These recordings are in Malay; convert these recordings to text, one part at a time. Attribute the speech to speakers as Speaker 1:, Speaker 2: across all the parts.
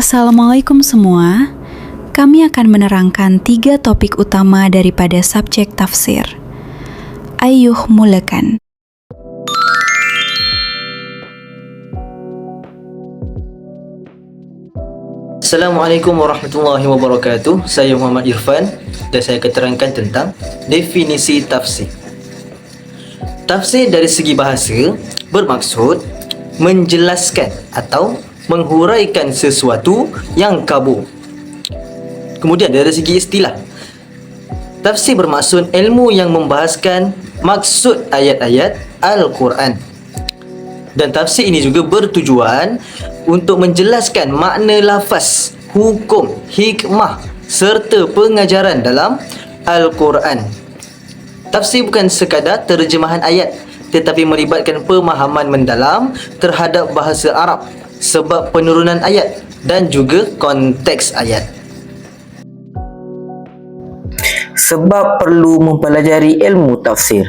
Speaker 1: Assalamualaikum semua. Kami akan menerangkan 3 topik utama daripada subjek tafsir. Ayuh mulakan.
Speaker 2: Assalamualaikum warahmatullahi wabarakatuh. Saya Muhammad Irfan dan saya akan terangkan tentang definisi tafsir. Tafsir dari segi bahasa bermaksud menjelaskan atau menghuraikan sesuatu yang kabur. Kemudian dari segi istilah, tafsir bermaksud ilmu yang membahaskan maksud ayat-ayat Al-Quran. Dan tafsir ini juga bertujuan untuk menjelaskan makna lafaz, hukum, hikmah serta pengajaran dalam Al-Quran. Tafsir bukan sekadar terjemahan ayat, tetapi melibatkan pemahaman mendalam terhadap bahasa Arab, sebab penurunan ayat dan juga konteks ayat.
Speaker 3: Sebab perlu mempelajari ilmu tafsir.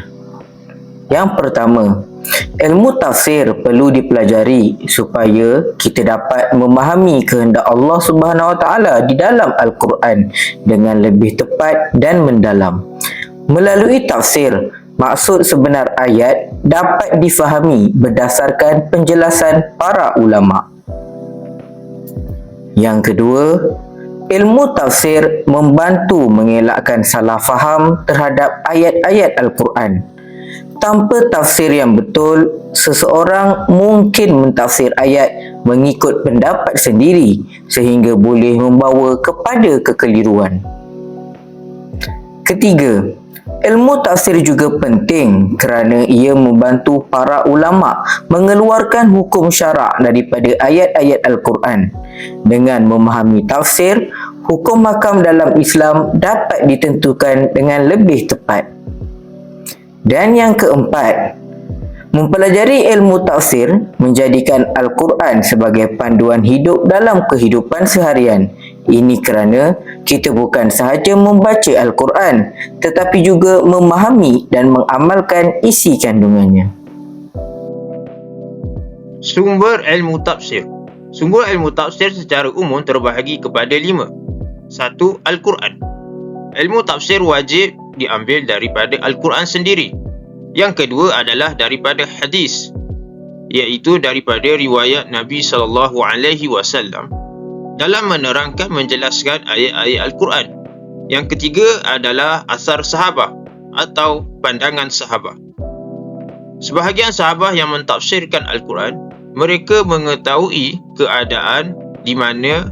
Speaker 3: Yang pertama, ilmu tafsir perlu dipelajari supaya kita dapat memahami kehendak Allah Subhanahu Wa Taala di dalam Al-Quran dengan lebih tepat dan mendalam. Melalui tafsir, maksud sebenar ayat dapat difahami berdasarkan penjelasan para ulama. Yang kedua, ilmu tafsir membantu mengelakkan salah faham terhadap ayat-ayat Al-Quran. Tanpa tafsir yang betul, seseorang mungkin mentafsir ayat mengikut pendapat sendiri sehingga boleh membawa kepada kekeliruan. Ketiga, ilmu tafsir juga penting kerana ia membantu para ulama mengeluarkan hukum syarak daripada ayat-ayat Al-Quran. Dengan memahami tafsir, hukum hakam dalam Islam dapat ditentukan dengan lebih tepat. Dan yang keempat, mempelajari ilmu tafsir menjadikan Al-Quran sebagai panduan hidup dalam kehidupan seharian. Ini kerana kita bukan sahaja membaca Al-Quran, tetapi juga memahami dan mengamalkan isi kandungannya.
Speaker 4: Sumber ilmu tafsir. Sumber ilmu tafsir secara umum terbahagi kepada 5. 1. Al-Quran. Ilmu tafsir wajib diambil daripada Al-Quran sendiri. Yang kedua adalah daripada hadis, iaitu daripada riwayat Nabi SAW dalam menerangkan menjelaskan ayat-ayat Al-Quran. Yang ketiga adalah asar sahabah atau pandangan sahabah. Sebahagian sahabah yang mentafsirkan Al-Quran, mereka mengetahui keadaan di mana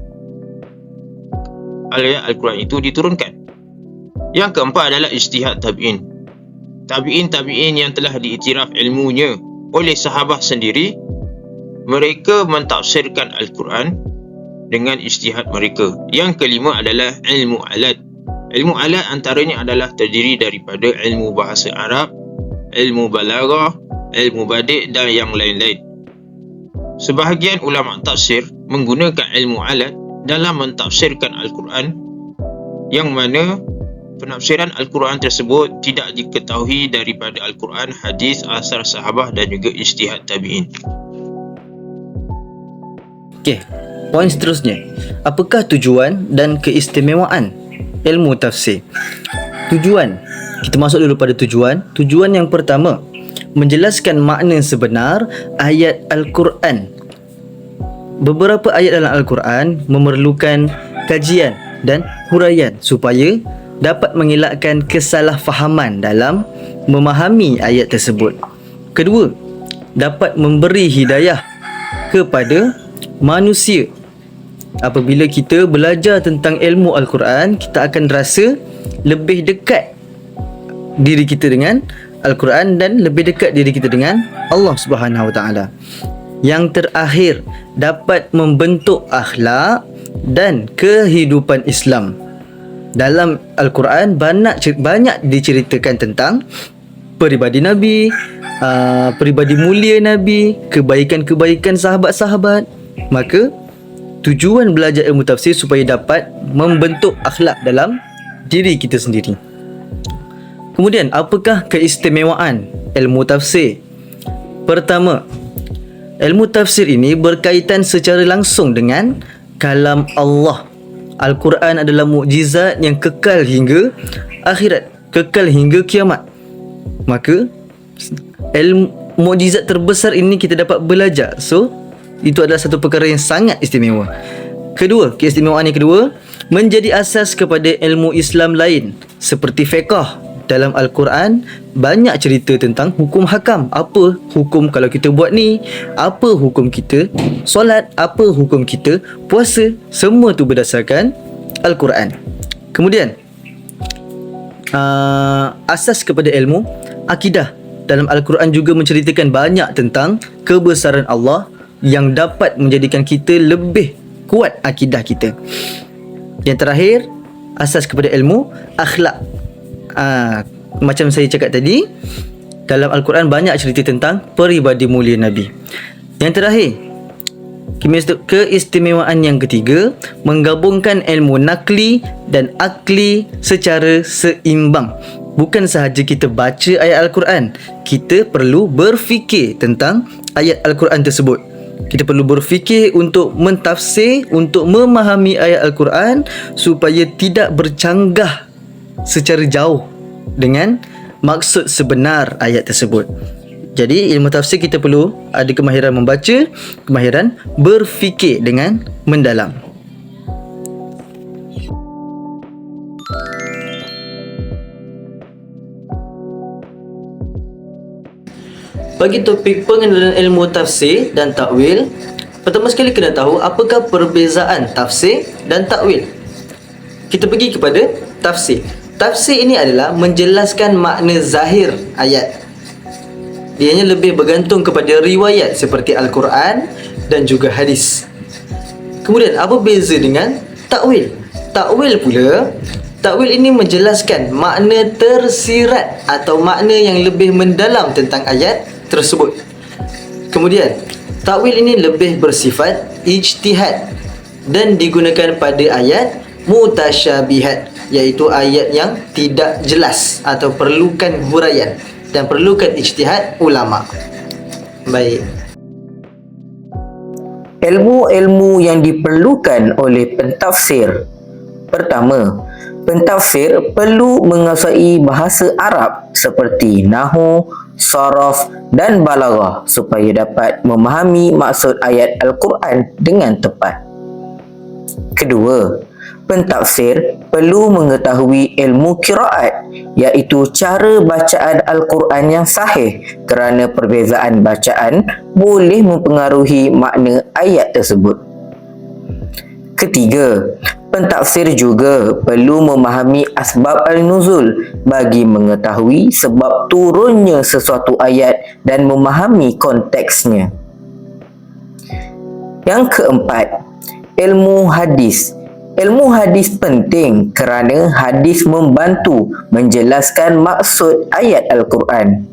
Speaker 4: ayat Al-Quran itu diturunkan. Yang keempat adalah ijtihad tabi'in. Tabi'in yang telah diiktiraf ilmunya oleh sahabah sendiri, mereka mentafsirkan Al-Quran dengan ijtihad mereka. Yang kelima adalah ilmu alat. Ilmu alat antaranya adalah terdiri daripada ilmu bahasa Arab, ilmu balaghah, ilmu badik dan yang lain-lain. Sebahagian ulama tafsir menggunakan ilmu alat dalam mentafsirkan Al-Quran, yang mana penafsiran Al-Quran tersebut tidak diketahui daripada Al-Quran, hadis, asar sahabah dan juga ijtihad tabi'in.
Speaker 2: Okey, poin seterusnya. Apakah tujuan dan keistimewaan ilmu tafsir? Tujuan. Kita masuk dulu pada tujuan. Tujuan yang pertama, menjelaskan makna sebenar ayat Al-Quran. Beberapa ayat dalam Al-Quran memerlukan kajian dan huraian supaya dapat mengelakkan kesalahfahaman dalam memahami ayat tersebut. Kedua, dapat memberi hidayah kepada manusia. Apabila kita belajar tentang ilmu Al-Quran, kita akan rasa lebih dekat diri kita dengan Al-Quran dan lebih dekat diri kita dengan Allah Subhanahu Wa Taala. Yang terakhir, dapat membentuk akhlak dan kehidupan Islam. Dalam Al-Quran banyak diceritakan tentang peribadi Nabi, peribadi mulia Nabi, kebaikan-kebaikan sahabat-sahabat. Maka tujuan belajar ilmu tafsir supaya dapat membentuk akhlak dalam diri kita sendiri. Kemudian, apakah keistimewaan ilmu tafsir? Pertama, ilmu tafsir ini berkaitan secara langsung dengan kalam Allah. Al-Quran adalah mukjizat yang kekal hingga akhirat, kekal hingga kiamat. Maka mukjizat terbesar ini kita dapat belajar. So itu adalah satu perkara yang sangat istimewa. Kedua, keistimewaan yang kedua, menjadi asas kepada ilmu Islam lain seperti fiqh. Dalam Al-Quran banyak cerita tentang hukum hakam. Apa hukum kalau kita buat ni, apa hukum kita solat, apa hukum kita puasa. Semua tu berdasarkan Al-Quran. Kemudian asas kepada ilmu akidah. Dalam Al-Quran juga menceritakan banyak tentang kebesaran Allah yang dapat menjadikan kita lebih kuat akidah kita. Yang terakhir, asas kepada ilmu akhlak. Macam saya cakap tadi, dalam Al-Quran banyak cerita tentang peribadi mulia Nabi. Yang terakhir, keistimewaan yang ketiga, menggabungkan ilmu nakli dan akli secara seimbang. Bukan sahaja kita baca ayat Al-Quran, kita perlu berfikir tentang ayat Al-Quran tersebut. Kita perlu berfikir untuk mentafsir, untuk memahami ayat Al-Quran supaya tidak bercanggah secara jauh dengan maksud sebenar ayat tersebut. Jadi ilmu tafsir kita perlu ada kemahiran membaca, kemahiran berfikir dengan mendalam. Bagi topik pengenalan ilmu tafsir dan takwil, pertama sekali kena tahu apakah perbezaan tafsir dan takwil. Kita pergi kepada tafsir. Tafsir ini adalah menjelaskan makna zahir ayat. Ianya lebih bergantung kepada riwayat seperti Al-Quran dan juga hadis. Kemudian apa beza dengan takwil? Takwil ini menjelaskan makna tersirat atau makna yang lebih mendalam tentang ayat tersebut. Kemudian takwil ini lebih bersifat ijtihad dan digunakan pada ayat mutasyabihat, iaitu ayat yang tidak jelas atau perlukan huraian dan perlukan ijtihad ulama. Baik.
Speaker 3: Ilmu-ilmu yang diperlukan oleh pentafsir. Pertama, pentafsir perlu menguasai bahasa Arab seperti nahwu, saraf dan balaghah supaya dapat memahami maksud ayat Al-Quran dengan tepat. Kedua, pentafsir perlu mengetahui ilmu qiraat, iaitu cara bacaan Al-Quran yang sahih, kerana perbezaan bacaan boleh mempengaruhi makna ayat tersebut. Ketiga, pentafsir juga perlu memahami asbab al-nuzul bagi mengetahui sebab turunnya sesuatu ayat dan memahami konteksnya. Yang keempat, ilmu hadis. Ilmu hadis penting kerana hadis membantu menjelaskan maksud ayat Al-Quran.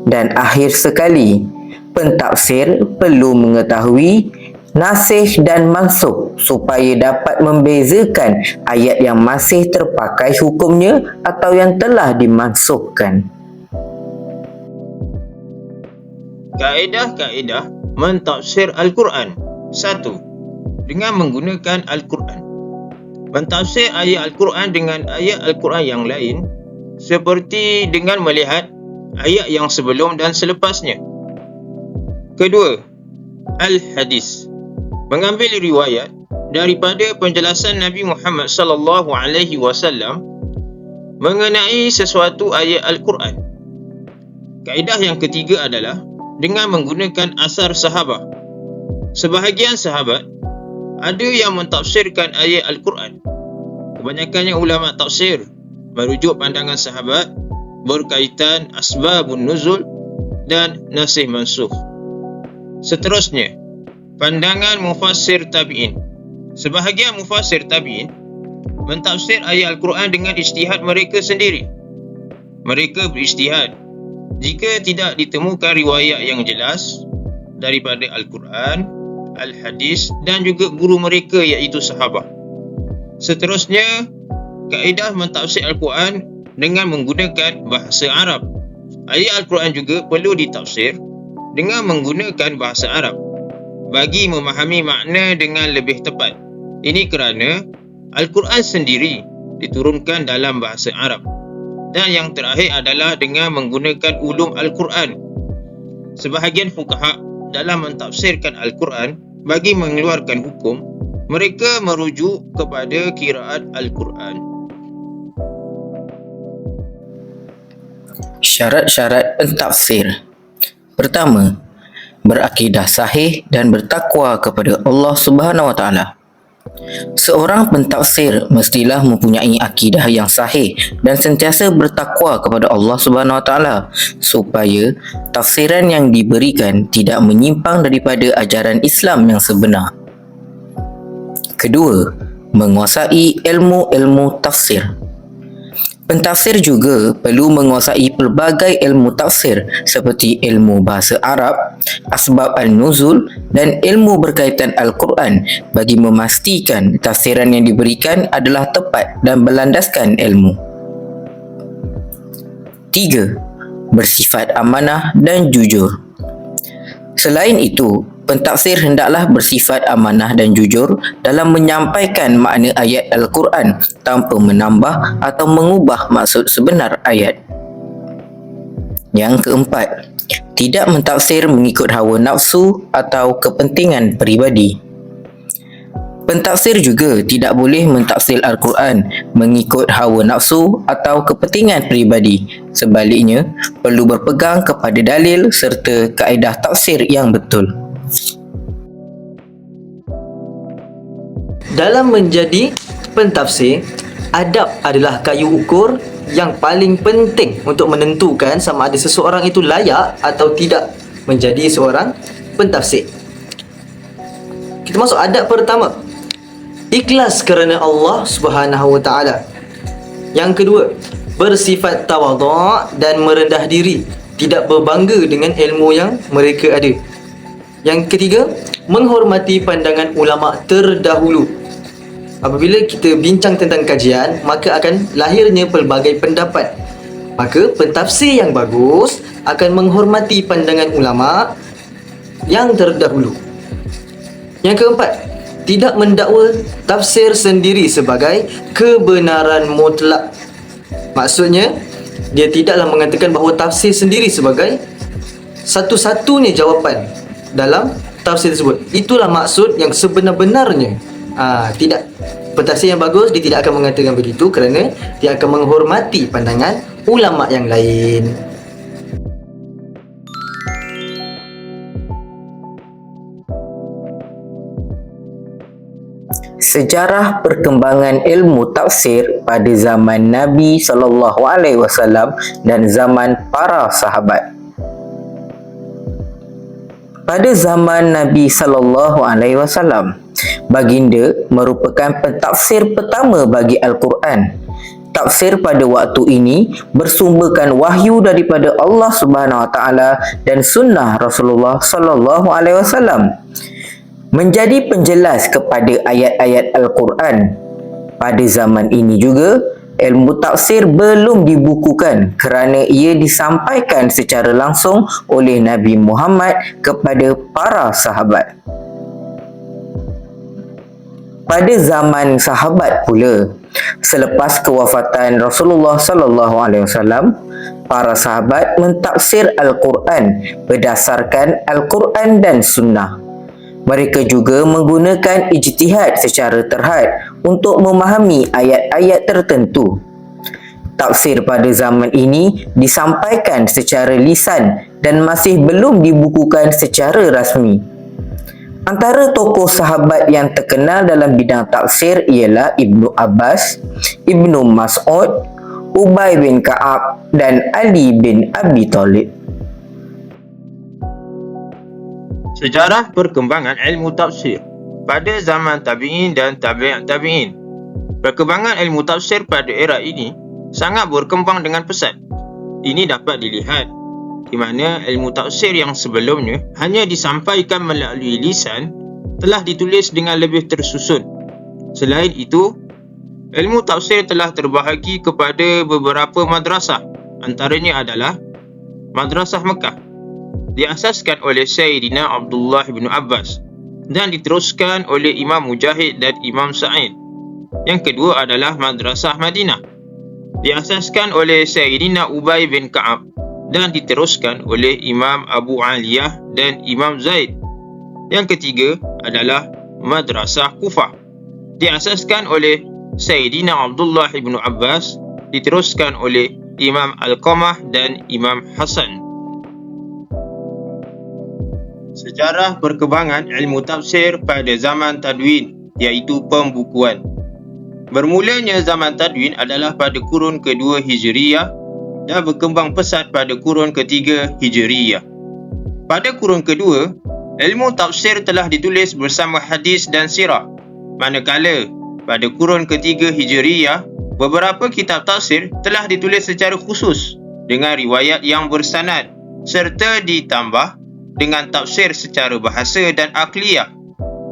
Speaker 3: Dan akhir sekali, pentafsir perlu mengetahui nasikh dan mansukh supaya dapat membezakan ayat yang masih terpakai hukumnya atau yang telah dimansukhkan.
Speaker 4: Kaedah-kaedah mentafsir Al-Quran. 1. Dengan menggunakan Al-Quran. Mentafsir ayat Al-Quran dengan ayat Al-Quran yang lain seperti dengan melihat ayat yang sebelum dan selepasnya. Kedua, Al-Hadis. Mengambil riwayat daripada penjelasan Nabi Muhammad sallallahu alaihi wasallam mengenai sesuatu ayat Al-Quran. Kaedah yang ketiga adalah dengan menggunakan asar sahabat. Sebahagian sahabat ada yang mentafsirkan ayat Al-Quran. Kebanyakannya ulama tafsir merujuk pandangan sahabat berkaitan asbabun nuzul dan nasikh mansukh. Seterusnya, pandangan mufassir tabi'in. Sebahagian mufassir tabi'in mentafsir ayat Al-Quran dengan ijtihad mereka sendiri. Mereka berijtihad jika tidak ditemukan riwayat yang jelas daripada Al-Quran, Al-Hadis dan juga guru mereka iaitu sahabat. Seterusnya, kaedah mentafsir Al-Quran dengan menggunakan bahasa Arab. Ayat Al-Quran juga perlu ditafsir dengan menggunakan bahasa Arab. bagi memahami makna dengan lebih tepat. Ini kerana Al-Quran sendiri diturunkan dalam bahasa Arab. Dan yang terakhir adalah dengan menggunakan ulum Al-Quran. Sebahagian fuqaha dalam mentafsirkan Al-Quran bagi mengeluarkan hukum, mereka merujuk kepada qiraat Al-Quran.
Speaker 3: Syarat-syarat pentafsir. Pertama, berakidah sahih dan bertakwa kepada Allah Subhanahu Wa Taala. Seorang pentafsir mestilah mempunyai akidah yang sahih dan sentiasa bertakwa kepada Allah Subhanahu Wa Taala supaya tafsiran yang diberikan tidak menyimpang daripada ajaran Islam yang sebenar. Kedua, menguasai ilmu-ilmu tafsir. Pentafsir juga perlu menguasai pelbagai ilmu tafsir seperti ilmu bahasa Arab, asbab al-nuzul dan ilmu berkaitan Al-Quran bagi memastikan tafsiran yang diberikan adalah tepat dan berlandaskan ilmu. 3. Bersifat amanah dan jujur. Selain itu, pentafsir hendaklah bersifat amanah dan jujur dalam menyampaikan makna ayat Al-Quran tanpa menambah atau mengubah maksud sebenar ayat. Yang keempat, tidak mentafsir mengikut hawa nafsu atau kepentingan peribadi. Pentafsir juga tidak boleh mentafsir Al-Quran mengikut hawa nafsu atau kepentingan peribadi. Sebaliknya, perlu berpegang kepada dalil serta kaedah tafsir yang betul.
Speaker 2: Dalam menjadi pentafsir, adab adalah kayu ukur yang paling penting untuk menentukan sama ada seseorang itu layak atau tidak menjadi seorang pentafsir. Kita masuk adab pertama. Ikhlas kerana Allah Subhanahu Wa Taala. Yang kedua, bersifat tawadhu' dan merendah diri, tidak berbangga dengan ilmu yang mereka ada. Yang ketiga, menghormati pandangan ulama terdahulu. Apabila kita bincang tentang kajian, maka akan lahirnya pelbagai pendapat. Maka pentafsir yang bagus akan menghormati pandangan ulama yang terdahulu. Yang keempat, tidak mendakwa tafsir sendiri sebagai kebenaran mutlak. Maksudnya, dia tidaklah mengatakan bahawa tafsir sendiri sebagai satu-satunya jawapan dalam tafsir tersebut. Itulah maksud yang sebenar-benarnya. Tidak. Pentafsir yang bagus, dia tidak akan mengatakan begitu kerana dia akan menghormati pandangan ulama yang lain.
Speaker 3: Sejarah perkembangan ilmu tafsir pada zaman Nabi SAW dan zaman para sahabat. Pada zaman Nabi SAW, baginda merupakan pentafsir pertama bagi Al-Quran. Tafsir pada waktu ini bersumberkan wahyu daripada Allah Subhanahu Wa Taala dan sunnah Rasulullah SAW. Menjadi penjelas kepada ayat-ayat Al-Quran. Pada zaman ini juga, ilmu tafsir belum dibukukan kerana ia disampaikan secara langsung oleh Nabi Muhammad kepada para sahabat. Pada zaman sahabat pula, selepas kewafatan Rasulullah SAW, para sahabat mentafsir Al-Quran berdasarkan Al-Quran dan Sunnah. Mereka juga menggunakan ijtihad secara terhad untuk memahami ayat-ayat tertentu. Tafsir pada zaman ini disampaikan secara lisan dan masih belum dibukukan secara rasmi. Antara tokoh sahabat yang terkenal dalam bidang tafsir ialah Ibnu Abbas, Ibnu Mas'ud, Ubay bin Ka'ab dan Ali bin Abi Talib.
Speaker 4: Sejarah perkembangan ilmu tafsir pada zaman tabi'in dan tabi'in. Perkembangan ilmu tafsir pada era ini sangat berkembang dengan pesat. Ini dapat dilihat di mana ilmu tafsir yang sebelumnya hanya disampaikan melalui lisan telah ditulis dengan lebih tersusun. Selain itu, ilmu tafsir telah terbahagi kepada beberapa madrasah. Antaranya adalah Madrasah Mekah, diasaskan oleh Sayyidina Abdullah bin Abbas dan diteruskan oleh Imam Mujahid dan Imam Sa'id. Yang kedua adalah Madrasah Madinah. Diasaskan oleh Sayyidina Ubay bin Ka'ab dan diteruskan oleh Imam Abu Aliyah dan Imam Zaid. Yang ketiga adalah Madrasah Kufah. Diasaskan oleh Sayyidina Abdullah bin Abbas, diteruskan oleh Imam Al-Qamah dan Imam Hasan. Sejarah perkembangan ilmu tafsir pada zaman Tadwin, iaitu pembukuan. Bermulanya zaman Tadwin adalah pada kurun kedua Hijriyah dan berkembang pesat pada kurun ketiga Hijriyah. Pada kurun kedua, ilmu tafsir telah ditulis bersama hadis dan sirah. Manakala pada kurun ketiga Hijriyah, beberapa kitab tafsir telah ditulis secara khusus dengan riwayat yang bersanad serta ditambah dengan tafsir secara bahasa dan akliyah.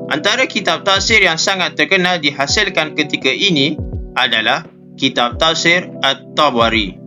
Speaker 4: Antara kitab tafsir yang sangat terkenal dihasilkan ketika ini adalah kitab tafsir At-Tabari.